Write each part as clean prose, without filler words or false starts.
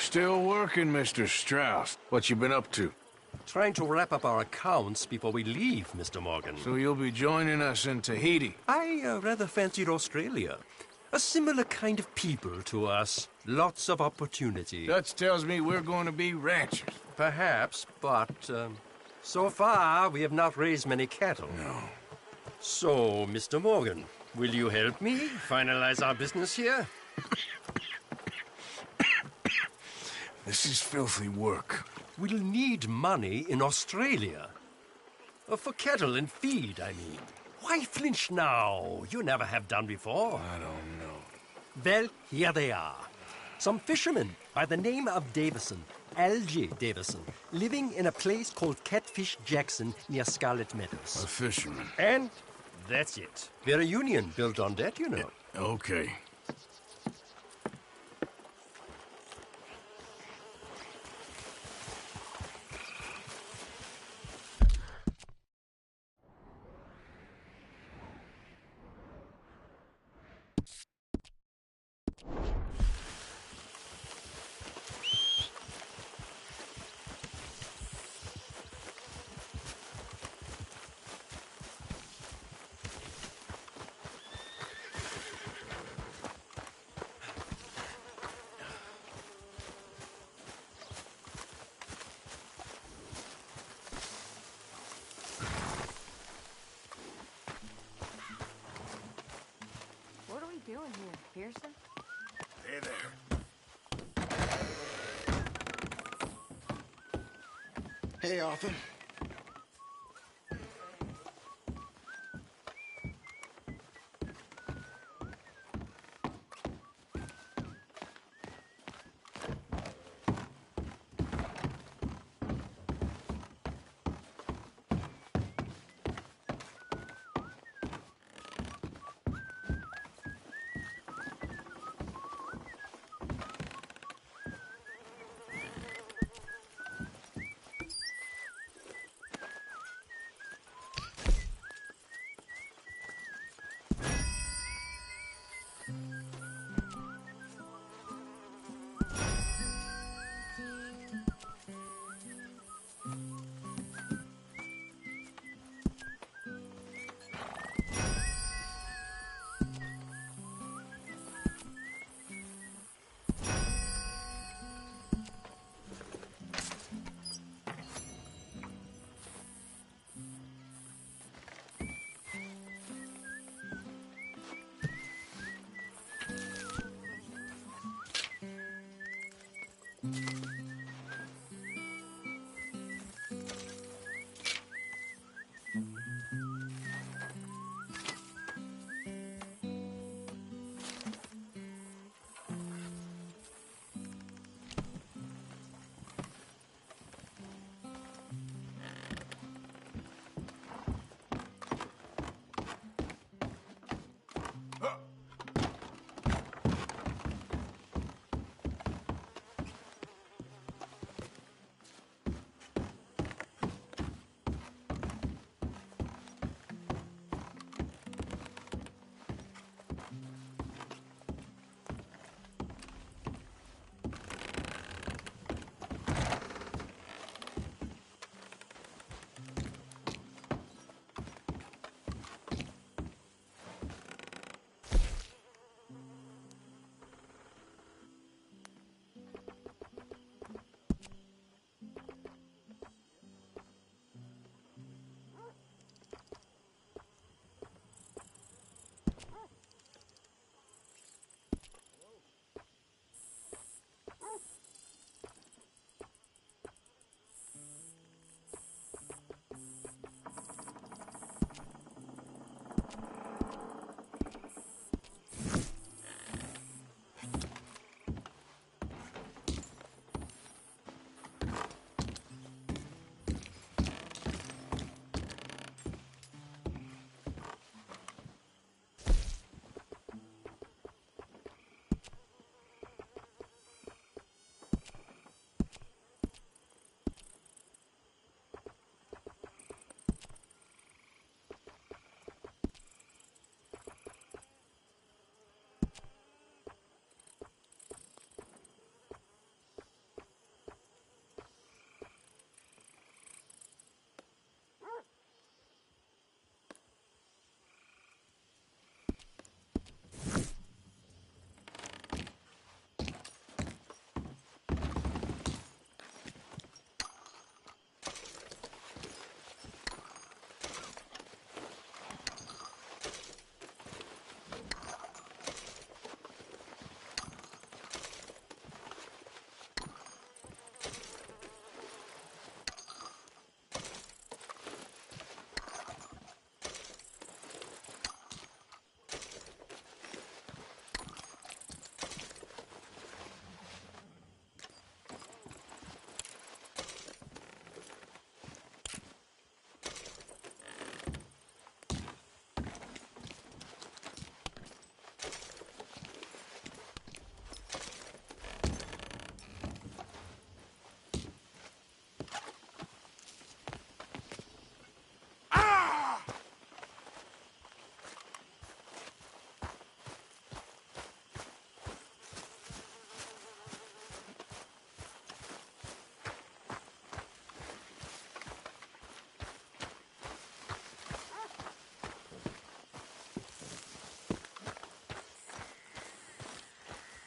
Still working, Mr. Strauss. What you been up to? Trying to wrap up our accounts before we leave, Mr. Morgan. So you'll be joining us in Tahiti? I rather fancied Australia. A similar kind of people to us. Lots of opportunity. Dutch tells me we're going to be ranchers. Perhaps, but so far we have not raised many cattle. No. So, Mr. Morgan, will you help me finalize our business here? This is filthy work. We'll need money in Australia. For cattle and feed, I mean. Why flinch now? You never have done before. I don't know. Well, here they are. Some fishermen by the name of Davison, L.J. Davison, living in a place called Catfish Jackson near Scarlet Meadows. A fisherman. And that's it. We're a union built on that, you know. Okay. What are we doing here, Pearson? Hey there. Hey, Arthur.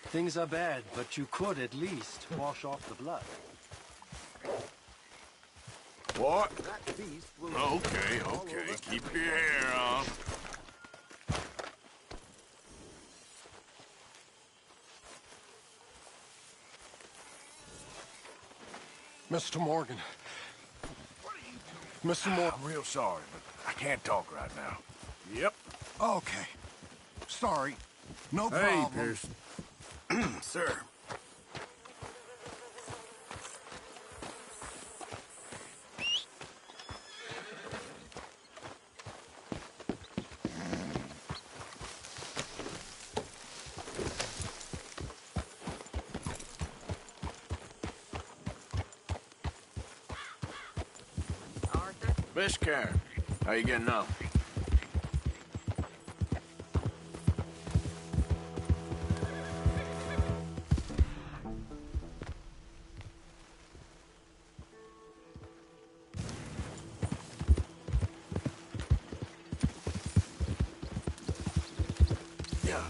Things are bad, but you could at least wash off the blood. What? That beast will Okay, all okay. over Keep your hair on. Mr. Morgan. Mr. Morgan. I'm real sorry, but I can't talk right now. Yep. Okay. Sorry. No Hey, problem. Pearson. Sir. Arthur? Miss Karen, how you getting on? Yeah.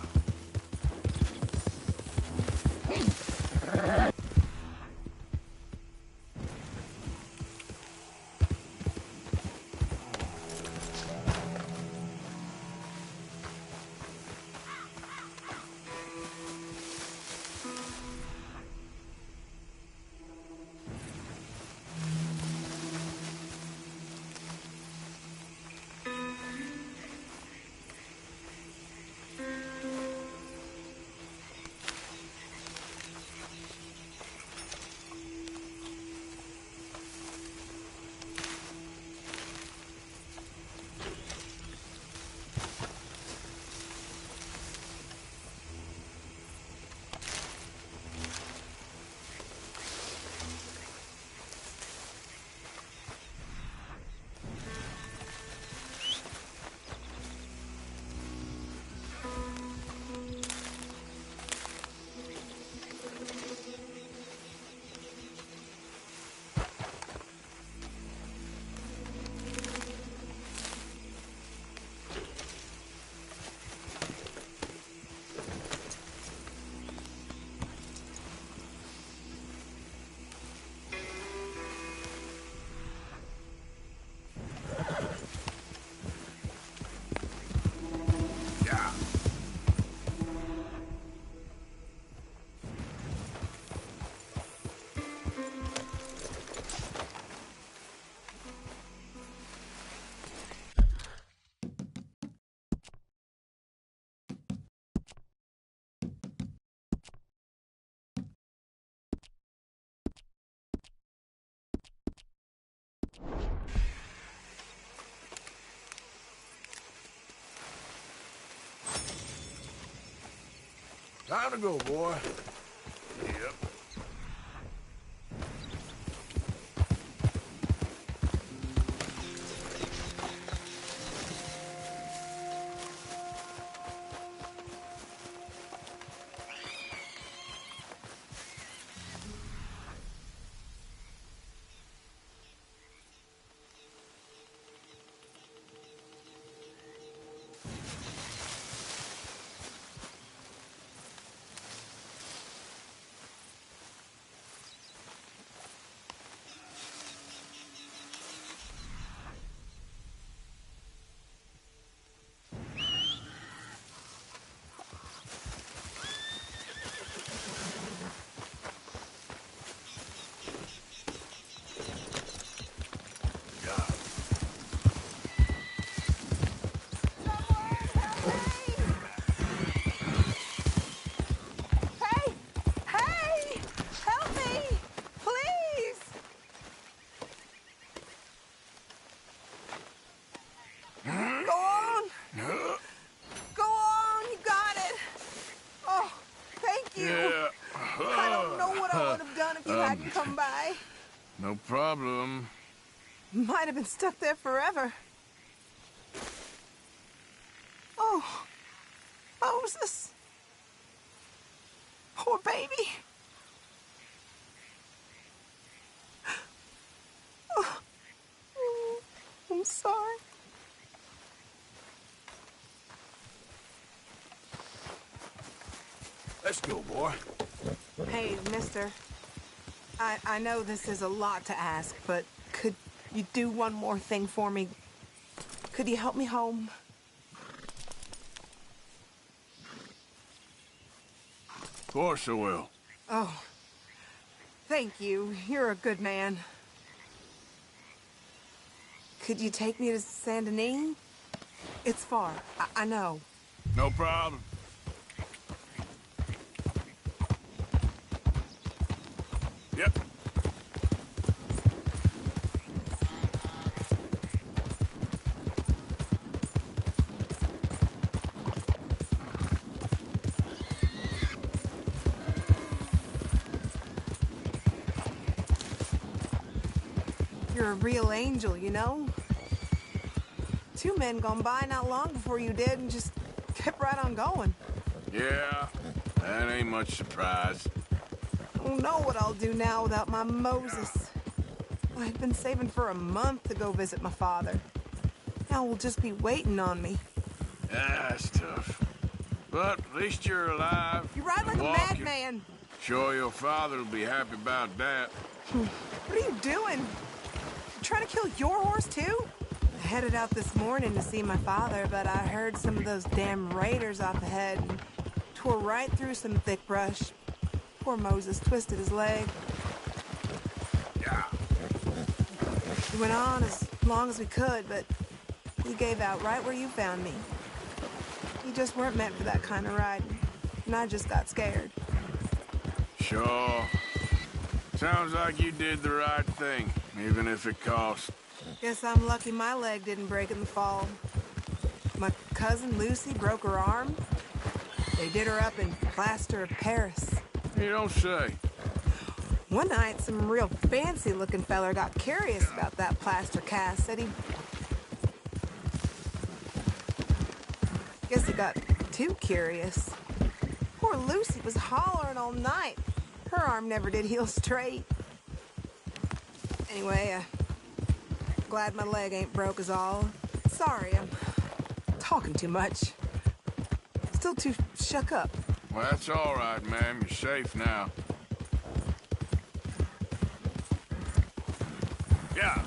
Yeah. Time to go, boy. Yep. Hey! Hey! Help me! Please! Go on! Go on! You got it! Oh, thank you! Yeah. I don't know what I would have done if you hadn't come by. No problem. Might have been stuck there forever. Oh, Moses. Poor baby. Oh, I'm sorry. Let's Let's go, boy. Hey, mister. I know this is a lot to ask, but could you do one more thing for me? Could you help me home? Of course I will. Oh, thank you. You're a good man. Could you take me to Saint Denis? It's far, I know. No problem. Yep. You're a real angel, you know? 2 men gone by not long before you did and just kept right on going. Yeah, that ain't much surprise. I don't know what I'll do now without my Moses. I've been saving for a month to go visit my father. Now we'll just be waiting on me. Yeah, it's tough. But at least you're alive. You ride like a Walking. madman. Sure your father will be happy about that. What are you doing? You trying to kill your horse too? I headed out this morning to see my father, but I heard some of those damn raiders up ahead and tore right through some thick brush. Poor Moses twisted his leg. Yeah. We went on as long as we could, but he gave out right where you found me. You just weren't meant for that kind of riding, and I just got scared. Sure. Sounds like you did the right thing, even if it cost. Guess I'm lucky my leg didn't break in the fall. My cousin Lucy broke her arm. They did her up in plaster of Paris. You don't say. One night, some real fancy-looking feller got curious about that plaster cast. Said he... Guess he got too curious. Poor Lucy was hollering all night. Her arm never did heal straight. Anyway, glad my leg ain't broke is all. Sorry, I'm talking too much. Still too shook up. Well, that's all right, ma'am. You're safe now. Yeah.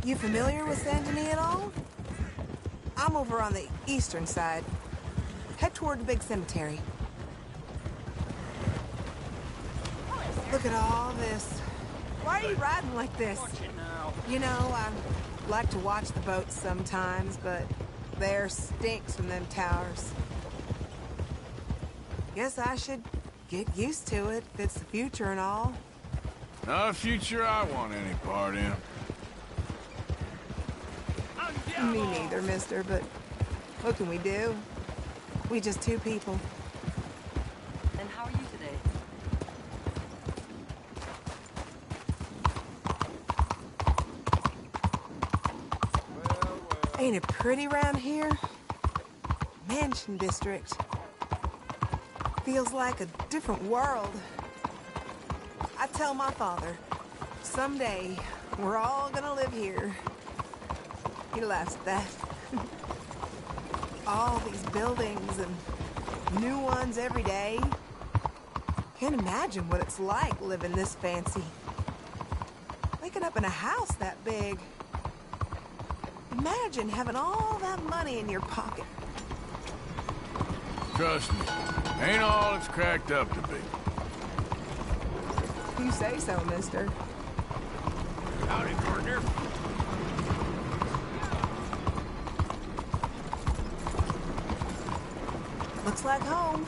You familiar with Saint Denis at all? I'm over on the eastern side. Head toward the big cemetery. Look at all this. Why are you riding like this? You know, I like to watch the boats sometimes, but the air stinks from them towers. Guess I should get used to it if it's the future and all. Not a future I want any part in. Me neither, mister, but what can we do? We just 2 people. And how are you today? Ain't it pretty around here? Mansion district. Feels like a different world. I tell my father, someday we're all gonna live here. He laughs at that. All these buildings and new ones every day. Can't imagine what it's like living this fancy. Waking up in a house that big. Imagine having all that money in your pocket. Trust me, ain't all it's cracked up to be. You say so, mister. Howdy, partner. Looks like home.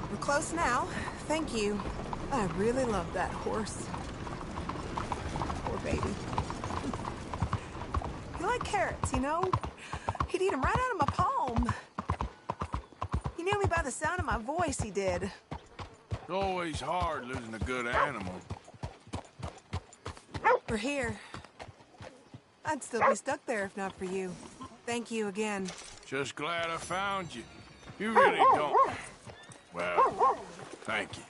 We're close now. Thank you. I really love that horse. Poor baby. He liked carrots, you know? He'd eat them right out of my palm. He knew me by the sound of my voice, he did. It's always hard losing a good animal. We're here. I'd still be stuck there if not for you. Thank you again. Just glad I found you. You really don't. Well, thank you.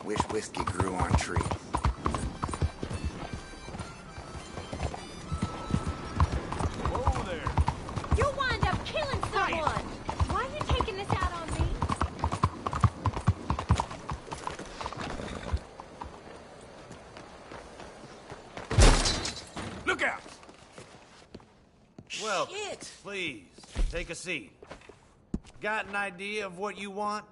Wish whiskey grew on trees. Whoa there. You'll wind up killing someone! Why are you taking this out on me? Look out! Well, please, take a seat. Got an idea of what you want?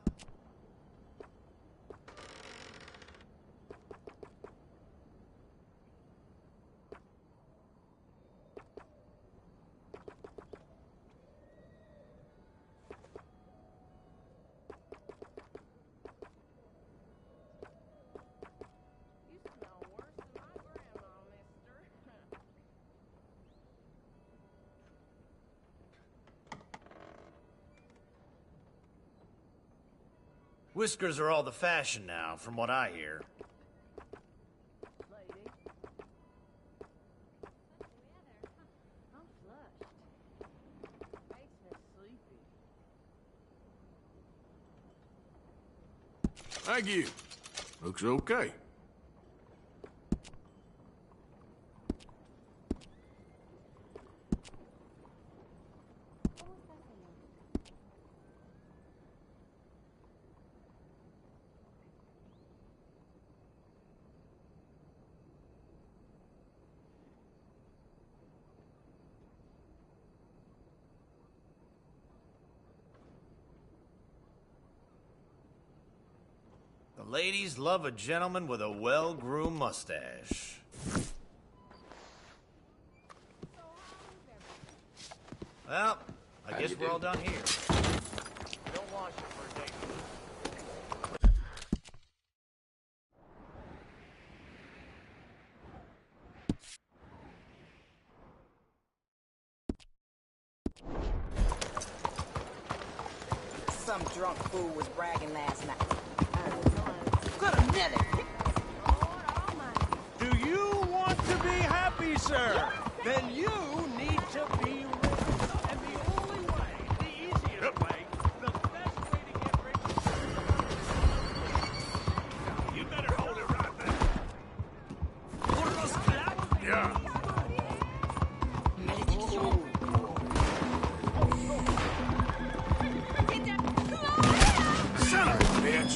Whiskers are all the fashion now, from what I hear. Thank you. Looks okay. The ladies love a gentleman with a well-groomed mustache. Well, I guess we're all done here. Don't wash it for a day. Some drunk fool was bragging last night. Good a minute. Do you want to be happy, sir? Then you need to be rich. And the only way, the easiest way, the best way to get rich. You better hold it right there. Yeah. Son of a bitch.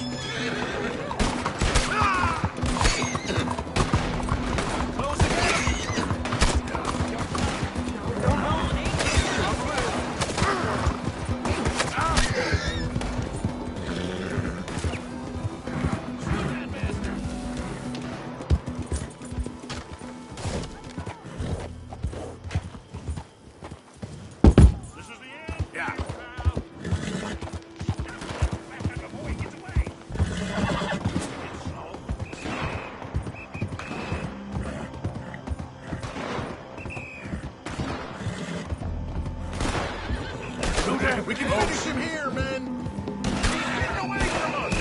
We can finish him here, man. Get away from us.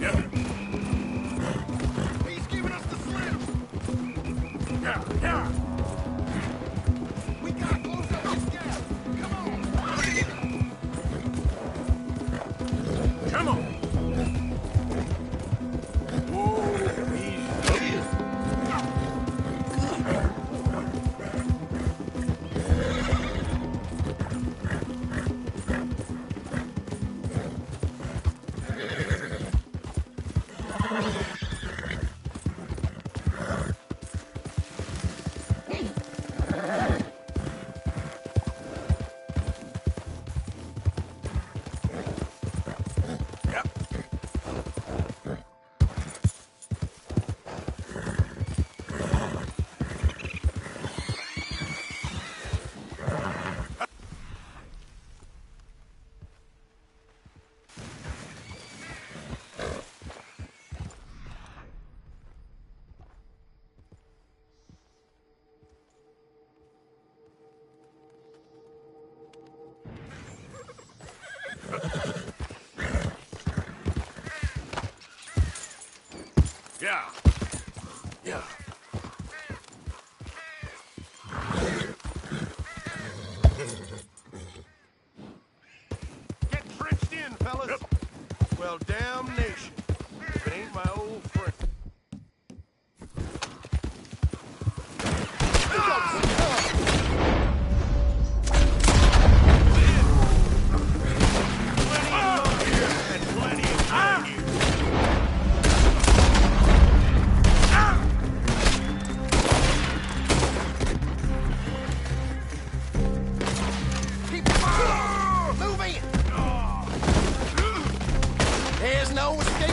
Yeah. He's giving us the slip. Yeah. Yeah. We gotta close up this gap. Come on. Come on. Whoa, easy. Yeah. Yeah. Get trenched in, fellas. Yep. Well, damnation. If it ain't my old friend. There's no escape.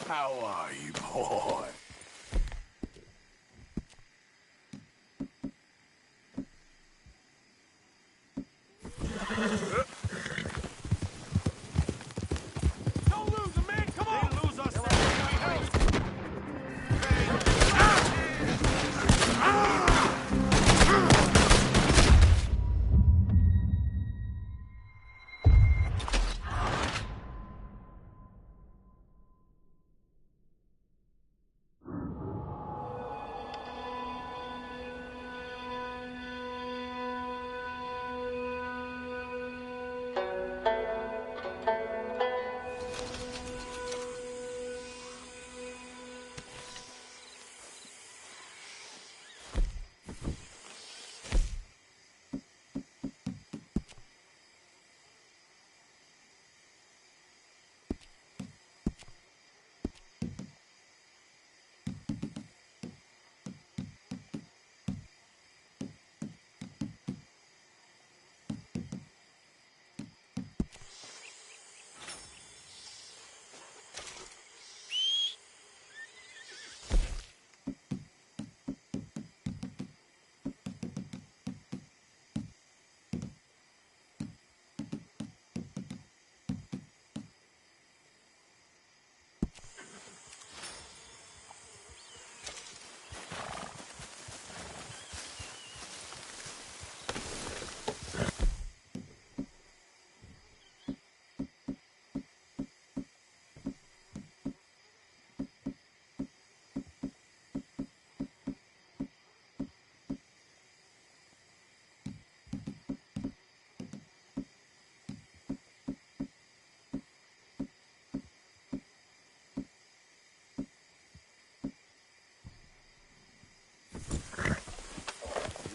How are you, boy? Don't lose him, man. Come on. They lose us.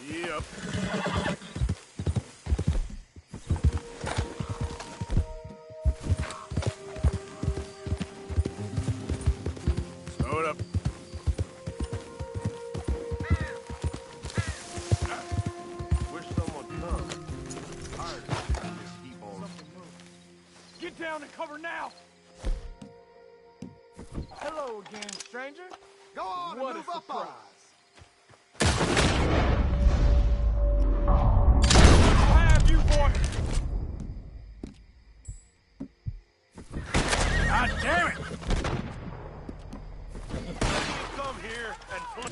Yep. Slow it up. Wish someone would come. Tired of this heap on. Get down and cover now. Hello again, stranger. Go on What and a move up on. I have you, boy. God damn it! Come here and play.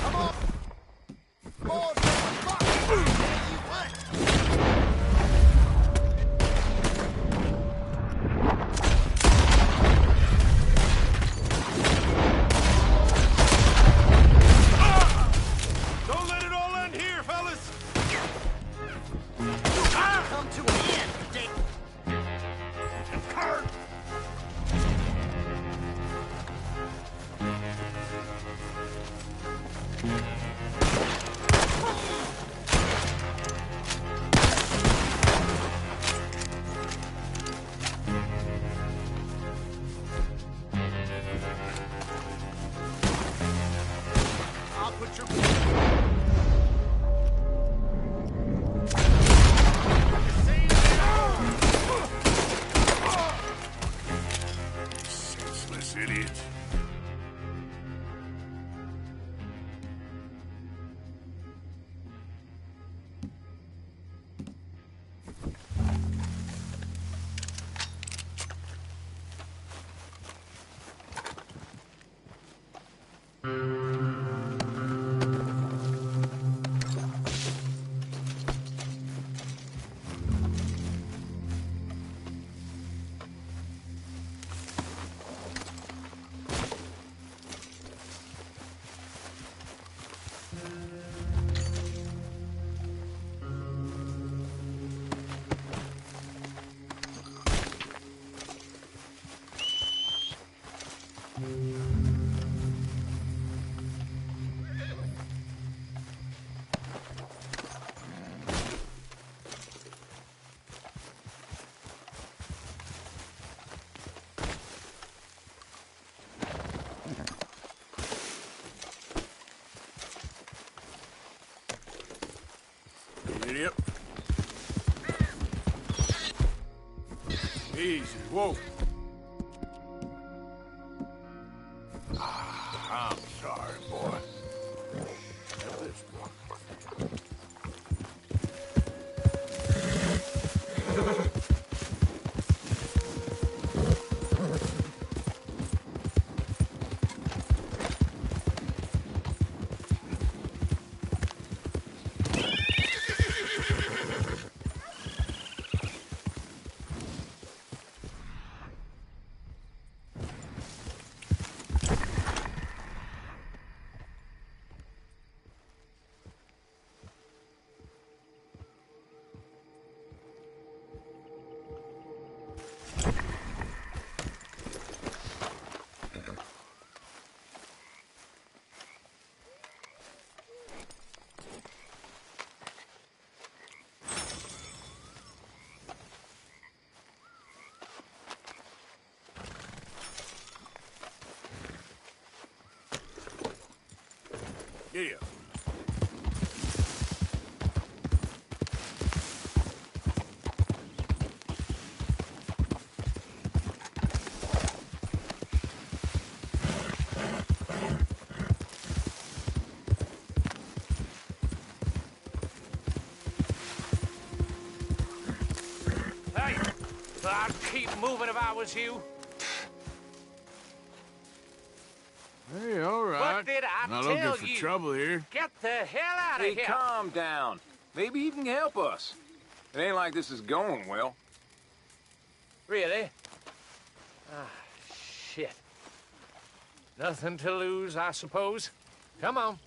Come on. Come on, fuck. You went. Giddy up. Easy. Whoa. I'm sorry, boy. Have this one. Giddy up. Hey, I'd keep moving if I was you. Hey, all right. What did I Not tell looking for you? trouble here. Get the hell out of Hey, here. calm down. Maybe you can help us. It ain't like this is going well. Really? Ah, shit. Nothing to lose, I suppose. Come on.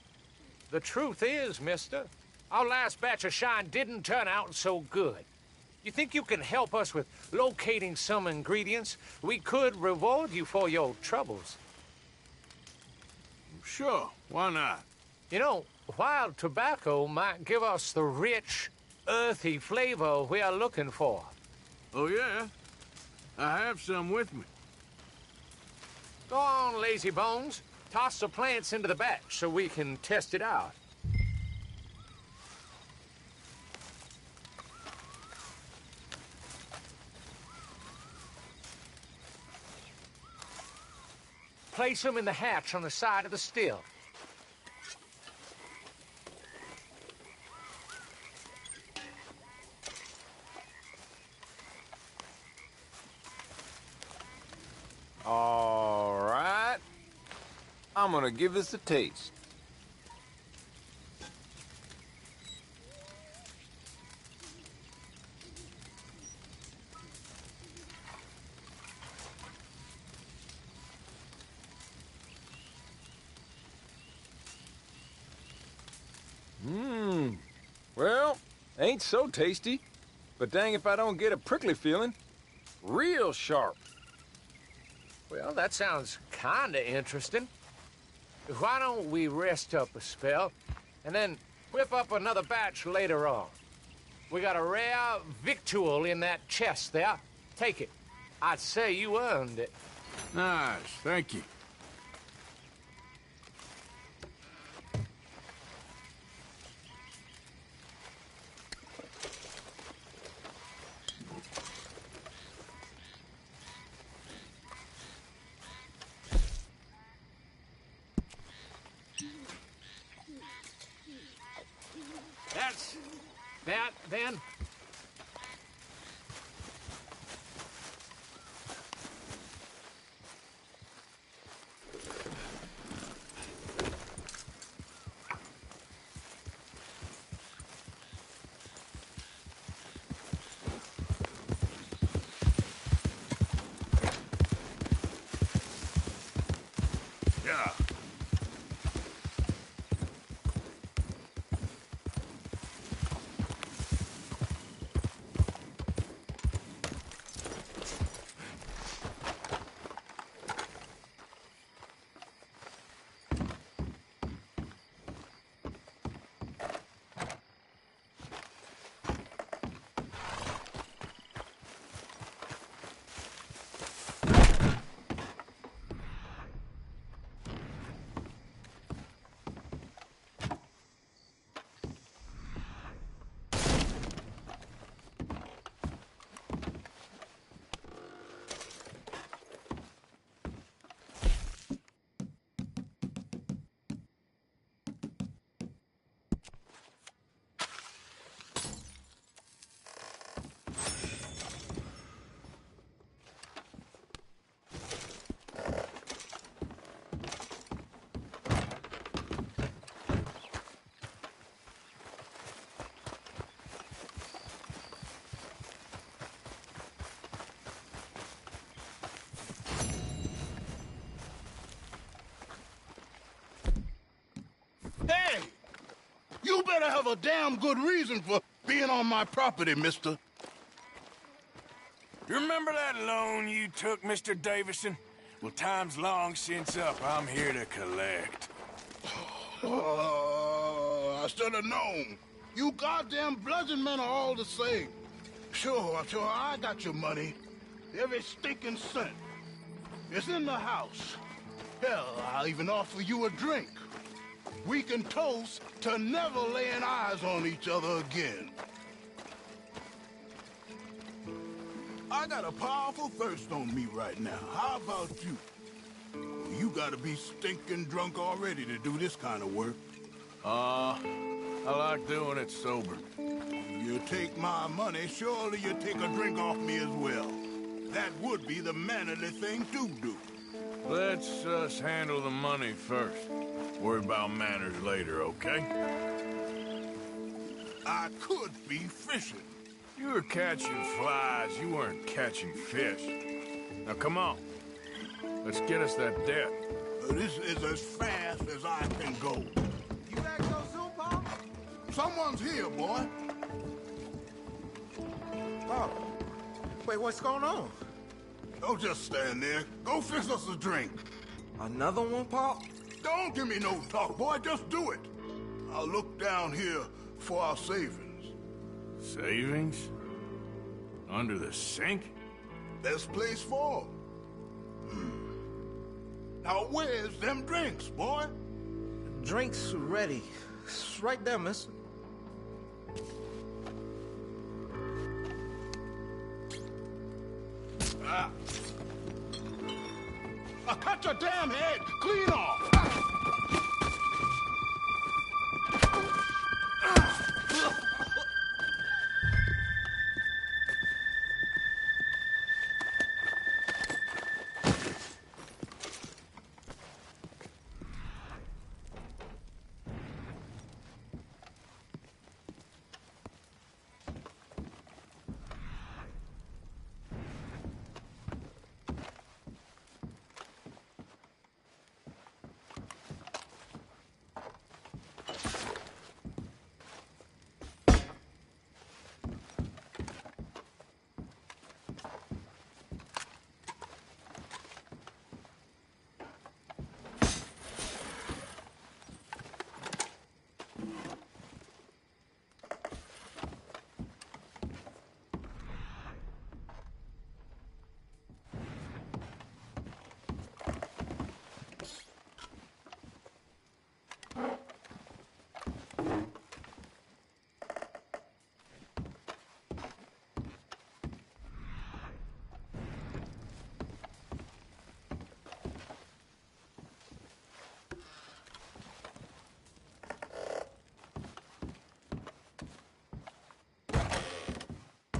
The truth is, mister, our last batch of shine didn't turn out so good. You think you can help us with locating some ingredients? We could reward you for your troubles. Sure, why not? You know, wild tobacco might give us the rich, earthy flavor we are looking for. Oh, yeah? I have some with me. Go on, lazy bones. Toss the plants into the batch so we can test it out. Place them in the hatch on the side of the still. All right. I'm gonna give this a taste. Well, ain't so tasty. But dang if I don't get a prickly feeling. Real sharp. Well, that sounds kinda interesting. Why don't we rest up a spell, and then whip up another batch later on? We got a rare victual in that chest there. Take it. I'd say you earned it. Nice, thank you. That's that, then. Yeah. have a damn good reason for being on my property, mister. You remember that loan you took, Mr. Davison? Well, time's long since up. I'm here to collect. I should have known. You goddamn bludgeon men are all the same. Sure, I got your money. Every stinking cent. It's in the house. Hell, I'll even offer you a drink. We can toast to never laying eyes on each other again. I got a powerful thirst on me right now. How about you? You gotta be stinking drunk already to do this kind of work. I like doing it sober. You take my money, surely you take a drink off me as well. That would be the mannerly thing to do. Let's us handle the money first. Worry about manners later, okay? I could be fishing. You were catching flies, you weren't catching fish. Now come on. Let's get us that debt. This is as fast as I can go. You back so soon, Paul? Someone's here, boy. Paul, wait, what's going on? Don't just stand there. Go fix us a drink. Another one, Paul? Don't give me no talk, boy. Just do it. I'll look down here for our savings. Savings? Under the sink? Best place for 'em. Now where's them drinks, boy? Drinks ready. It's right there, miss. Cut your damn head clean off.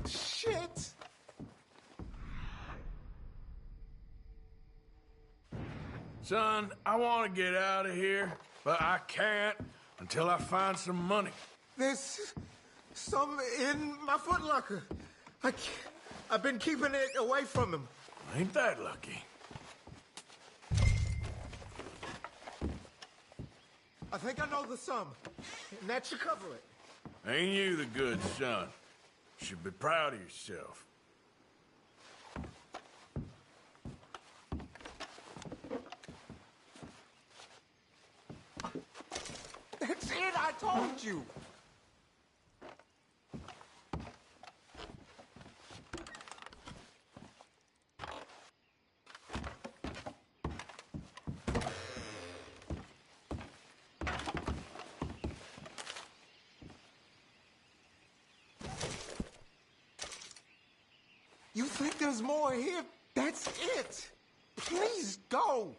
Shit! Son, I want to get out of here, but I can't until I find some money. There's some in my footlocker. I've been keeping it away from him. Ain't that lucky? I think I know the sum, and that should cover it. Ain't you the good son? You should be proud of yourself. That's it, I told you. You think there's more here? That's it. Please go.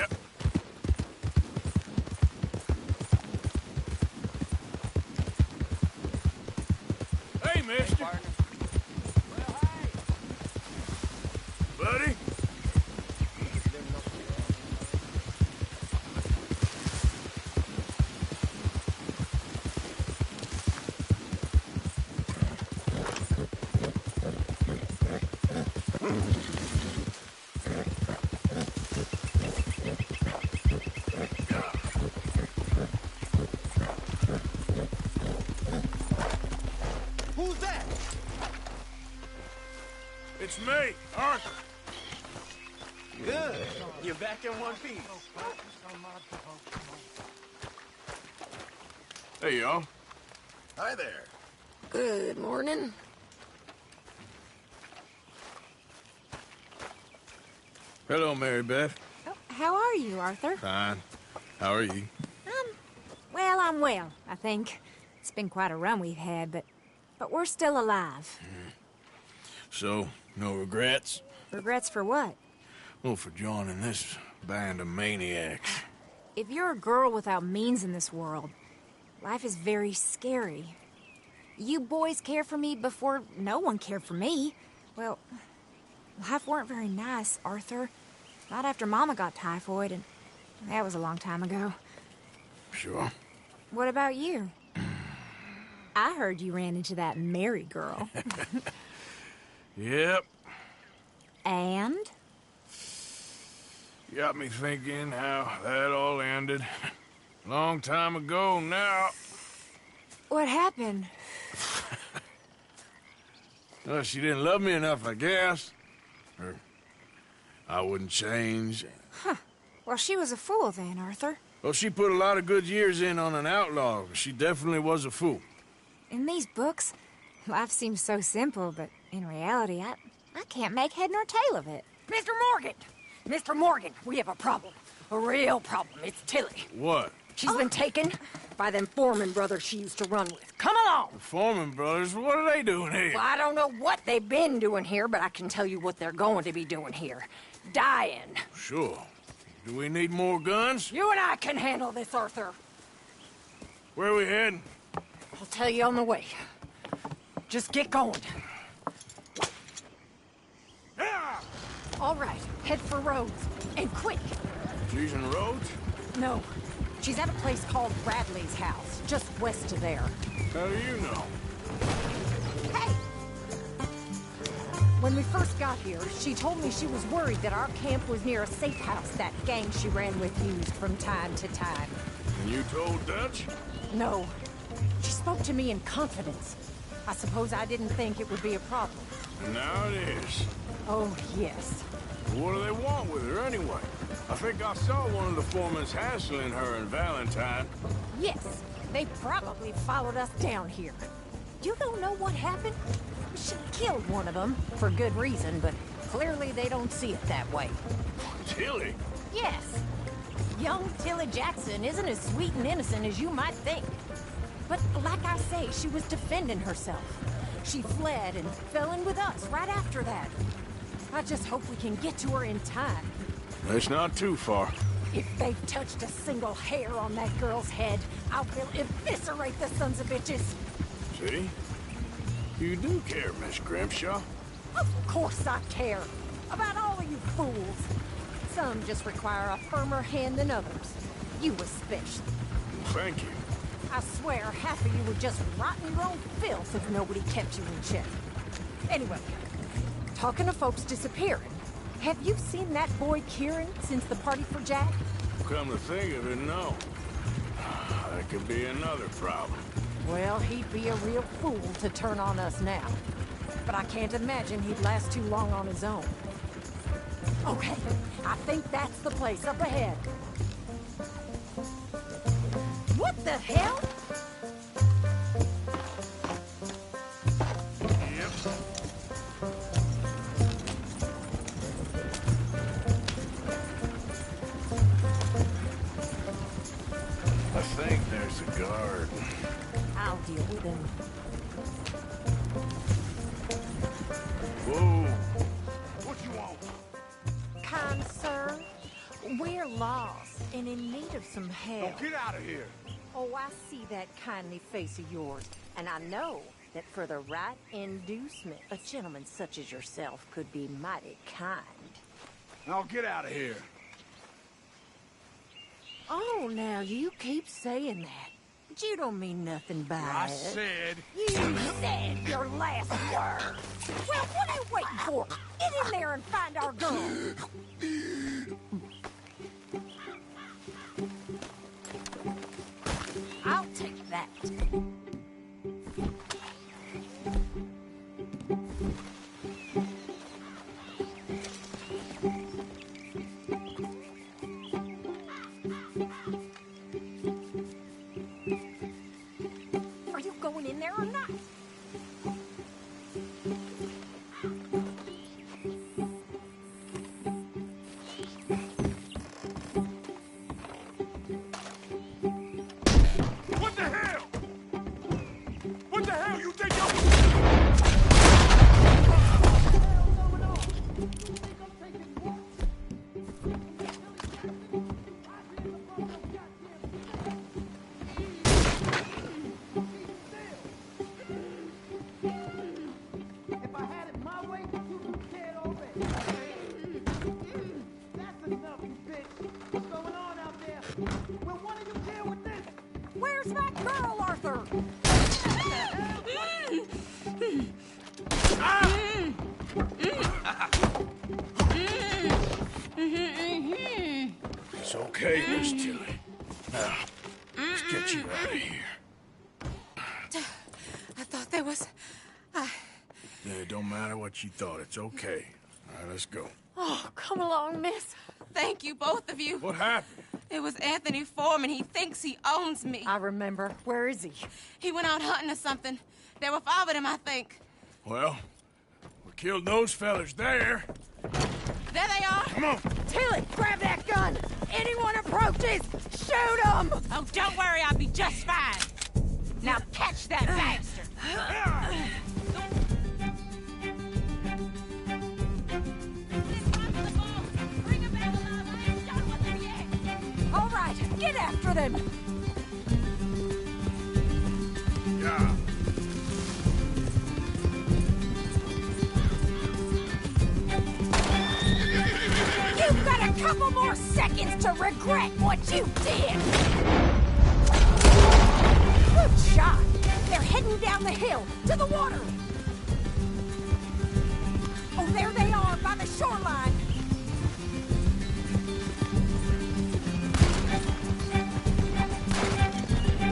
Yep. Hey, mister. Buddy? Who's that? It's me, Arthur. Good. You're back in one piece. Hey, y'all. Hi there. Good morning. Hello, Mary Beth. Oh, how are you, Arthur? Fine. How are you? Well, I'm well, I think. It's been quite a run we've had, but we're still alive. So, no regrets? Regrets for what? Well, for joining this band of maniacs. If you're a girl without means in this world, life is very scary. You boys cared for me before no one cared for me. Well, life weren't very nice, Arthur. Not after Mama got typhoid, and that was a long time ago. Sure. What about you? I heard you ran into that Mary girl. Yep. And? Got me thinking how that all ended. Long time ago now. What happened? Well, she didn't love me enough, I guess. Or I wouldn't change. Huh. Well, she was a fool then, Arthur. Well, she put a lot of good years in on an outlaw. She definitely was a fool. In these books, life seems so simple, but in reality, I can't make head nor tail of it. Mr. Morgan! Mr. Morgan, we have a problem. A real problem. It's Tilly. What? She's been taken by them Foreman brothers she used to run with. Come along! The Foreman brothers? What are they doing here? Well, I don't know what they've been doing here, but I can tell you what they're going to be doing here. Dying. Sure. Do we need more guns? You and I can handle this, Arthur. Where are we heading? I'll tell you on the way. Just get going. All right, head for Rhodes. And quick. She's in Rhodes? No, she's at a place called Bradley's house, just west of there. How do you know? Hey! When we first got here, she told me she was worried that our camp was near a safe house that gang she ran with used from time to time. And you told Dutch? No. She spoke to me in confidence. I suppose I didn't think it would be a problem. And now it is. Oh, yes. What do they want with her anyway? I think I saw one of the foremans hassling her and Valentine. Yes, they probably followed us down here. You don't know what happened? She killed one of them, for good reason, but clearly they don't see it that way. Tilly? Yes. Young Tilly Jackson isn't as sweet and innocent as you might think. But like I say, she was defending herself. She fled and fell in with us right after that. I just hope we can get to her in time. It's not too far. If they've touched a single hair on that girl's head, I will eviscerate the sons of bitches. See? You do care, Miss Grimshaw. Of course I care. About all of you fools. Some just require a firmer hand than others. You especially. Thank you. I swear half of you would just rot in your own filth if nobody kept you in check. Anyway, talking of folks disappearing, have you seen that boy Kieran since the party for Jack? Come to think of it, no. That could be another problem. Well, he'd be a real fool to turn on us now. But I can't imagine he'd last too long on his own. Okay, I think that's the place up ahead. What the hell? Yep. I think there's a guard. I'll deal with him. Whoa. What you want? Kind sir, We're lost and in need of some help. Now get out of here. Oh, I see that kindly face of yours, and I know that for the right inducement, a gentleman such as yourself could be mighty kind. Now get out of here. Oh, now you keep saying that. But you don't mean nothing by I it. said... You said your last word. Well, what are you waiting for? Get in there and find our gun. I'll take that. Are you going in there or not? What the hell? What the hell you think you're... If I had it my way, you would be dead already. That's enough, you bitch. What's going on out there? Will one of you deal with this? Where's my girl, Arthur? It's okay, Miss Tilly. Now, let's get you out of here. I thought there was... Yeah, it don't matter what you thought. It's okay. All right, let's go. Oh, come along, miss. Thank you, both of you. What happened? It was Anthony Foreman. He thinks he owns me. I remember. Where is he? He went out hunting or something. There were 5 of them, I think. Well, we killed those fellas there. There they are. Come on. Tilly, grab that gun! Anyone approaches, shoot them! Oh, don't worry. I'll be just fine. Now catch that bastard! All right, get after them! Yeah. You've got a couple more seconds to regret what you did! Good shot! They're heading down the hill, to the water! Oh, there they are, by the shoreline!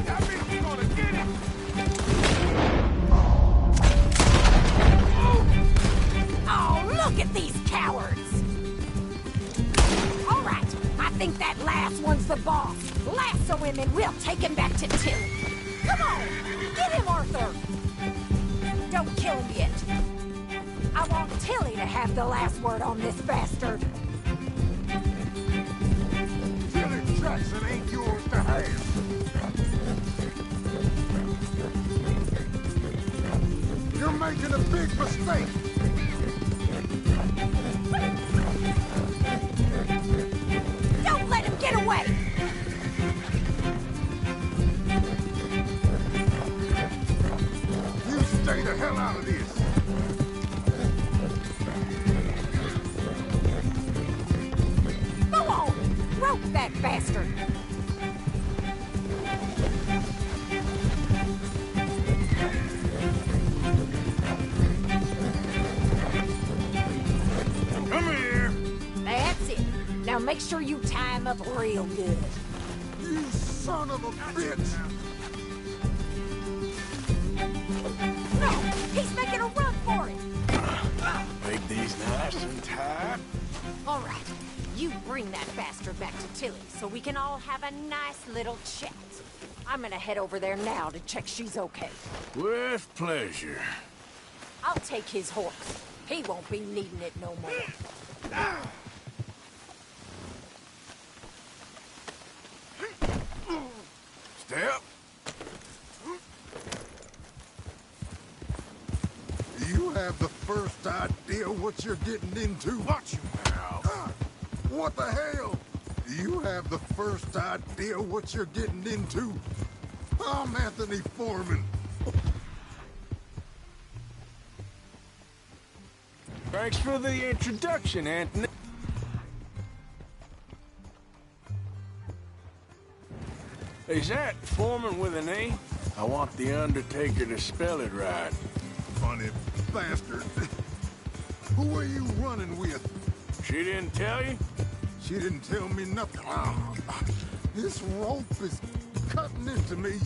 That means we're gonna get him. Oh, look at these cowards! All right, I think that last one's the boss. Lasso him and we'll take him back to Tilly. Come on, get him, Arthur! Don't kill him yet. I want Tilly to have the last word on this bastard. Tilly Jackson ain't yours to have. You're making a big mistake. Don't let him get away! You stay the hell out of this. Go on! Rope that bastard! Come here. That's it. Now make sure you tie him up real good. You son of a bitch. No! He's making a run for it! Make these nice and tight. All right, you bring that bastard back to Tilly so we can all have a nice little chat. I'm gonna head over there now to check she's okay. With pleasure. I'll take his horse. He won't be needing it no more. Step. You have the first idea what you're getting into. Watch you now. What the hell? Do you have the first idea what you're getting into? I'm Anthony Foreman. Thanks for the introduction, Anthony. Is that Foreman with an A? I want the Undertaker to spell it right. Funny bastard. Who are you running with? She didn't tell you? She didn't tell me nothing. This rope is cutting into me.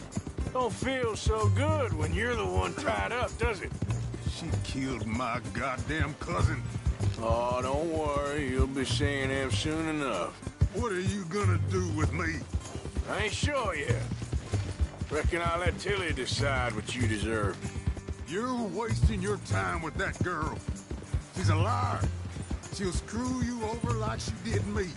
Don't feel so good when you're the one tied up, does it? She killed my goddamn cousin. Oh, don't worry. You'll be seeing him soon enough. What are you gonna do with me? I ain't sure yet. Reckon I'll let Tilly decide what you deserve. You're wasting your time with that girl. She's a liar. She'll screw you over like she did me.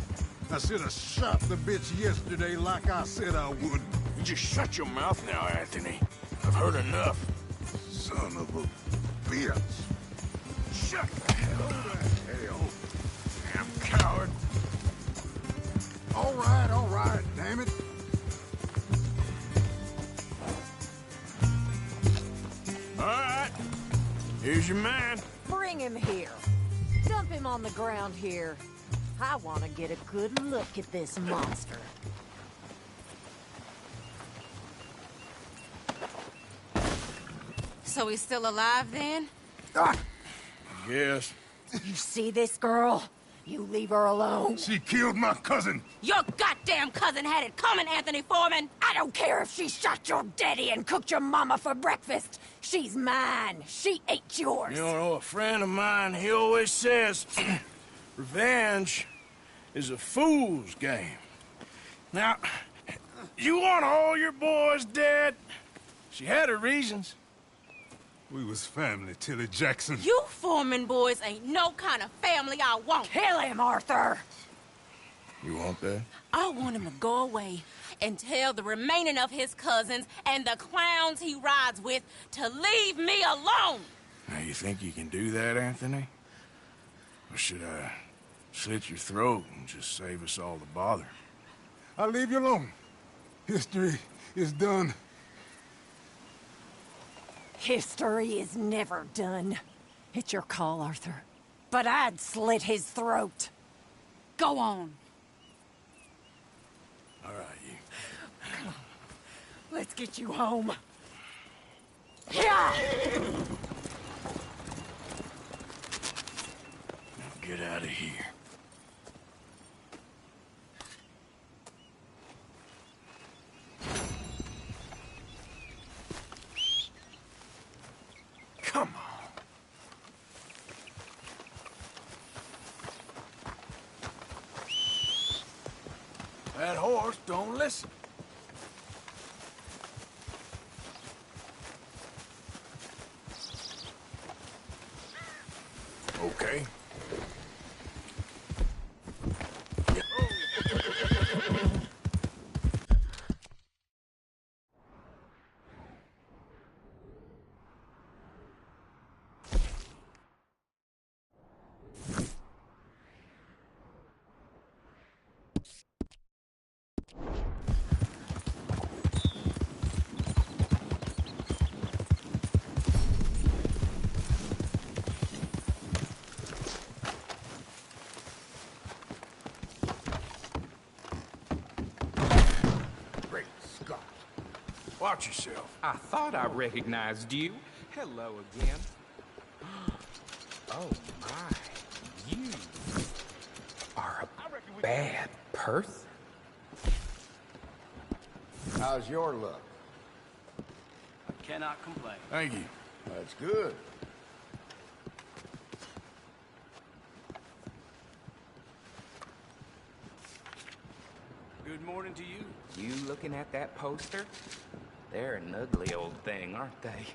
I should have shot the bitch yesterday like I said I would. You just shut your mouth now, Anthony. I've heard enough. Son of a bitch. Shut the hell up. Hell. Damn coward. All right, damn it. All right. Here's your man. Bring him here. Dump him on the ground here. I want to get a good look at this monster. So he's still alive then? Yes. You see this girl? You leave her alone. She killed my cousin. Your goddamn cousin had it coming, Anthony Foreman! I don't care if she shot your daddy and cooked your mama for breakfast. She's mine. She ate yours. You know, a friend of mine, he always says, revenge is a fool's game. Now, you want all your boys dead? She had her reasons. We was family, Tilly Jackson. You Foreman boys ain't no kind of family I want. Kill him, Arthur! You want that? I want him to go away and tell the remaining of his cousins and the clowns he rides with to leave me alone. Now, you think you can do that, Anthony? Or should I slit your throat and just save us all the bother? I'll leave you alone. History is done. History is never done. It's your call, Arthur. But I'd slit his throat. Go on. All right, you. Come on. Let's get you home. Yeah! Now get out of here. Come on. That horse don't listen. Okay. Watch yourself. I thought I recognized you. Hello again. Oh my, you are a bad person. How's your luck? I cannot complain. Thank you. That's good. Good morning to you. You looking at that poster? They're an ugly old thing, aren't they?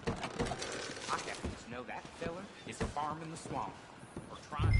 I happen to know that fella is farming the swamp, or trying to.